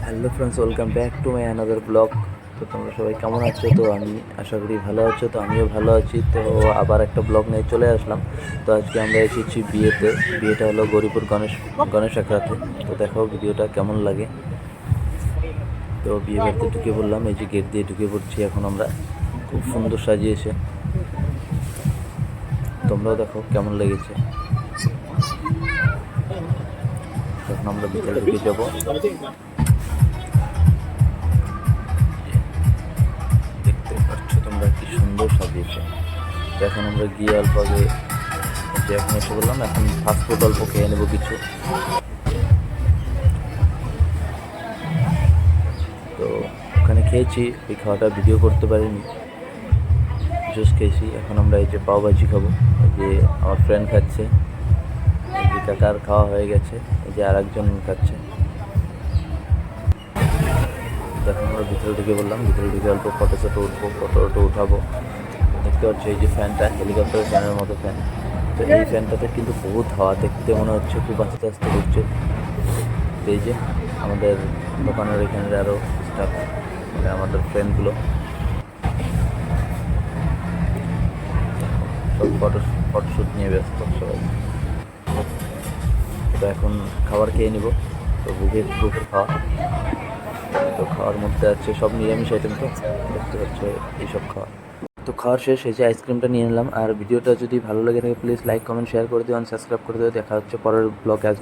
Hello friends, welcome back to my another blog. তো তোমরা সবাই কেমন আছো? তো আমি আশা করি ভালো আছো। তো আমিও ভালো আছি। তো আবার একটা ব্লগ নিয়ে চলে আসলাম। তো আজকে আমরা এসেছি বিয়েতে। বিয়েটা হলো গৌরীপুর গণেশ আখড়াতে। তো দেখো ভিডিওটা কেমন লাগে। তো বিয়ে বাড়িতে ঢুকে পড়লাম, এই যে গেট দিয়ে ঢুকে পড়ছি এখন আমরা। খুব সুন্দর সাজিয়েছে, তোমরাও দেখো কেমন লেগেছে। তখন আমরা ভিতরে ঢুকে যাবো। দেখতে পাচ্ছ তোমরা কি সুন্দর সাজিয়েছে। তো এখন আমরা গিয়ে অল্প আগে যে এখন এসে বললাম, এখন ফাস্টফুড অল্প খেয়ে নেবো কিছু। তো ওখানে খেয়েছি, ওই খাওয়াটা ভিডিও করতে পারিনি, জুস খেয়েছি। এখন আমরা এই যে পাওভাজি খাবো। এই যে আমার ফ্রেন্ড খাচ্ছে, এই যে কাকার খাওয়া হয়ে গেছে, এই যে আর একজন খাচ্ছে। তো এখন আমরা ভিতরে ঢুকে বললাম, ভিতরে ঢুকে অল্প ফটো উঠবো, ফটো উঠাবো। দেখতে পাচ্ছি এই যে ফ্যানটা, হেলিকপ্টার ফ্যানের মতো ফ্যান। তো এই ফ্যানটাতে কিন্তু বহুত হাওয়া, দেখতে মনে হচ্ছে খুব আস্তে আস্তে ঘুরছে। তো এই যে আমাদের দোকানের এখানে আরও স্টাফ, মানে আমাদের ফ্রেন্ডগুলো সব ফটোশ্যুট নিয়ে ব্যস্ত সবাই। তো এখন খাবার খেয়ে নিব। তো গ্রুপের খাওয়া। তো খাওয়ার মধ্যে আছে সব নিরামিষ আইটেম, তো দেখতে পাচ্ছ এইসব খাওয়া। তো খাওয়ার শেষ, এই যে আইসক্রিমটা নিয়ে নিলাম। আর ভিডিওটা যদি ভালো লেগে থাকে প্লিজ লাইক, কমেন্ট, শেয়ার করে দিও, সাবস্ক্রাইব করে দিও। দেখা হচ্ছে পরের ব্লগে।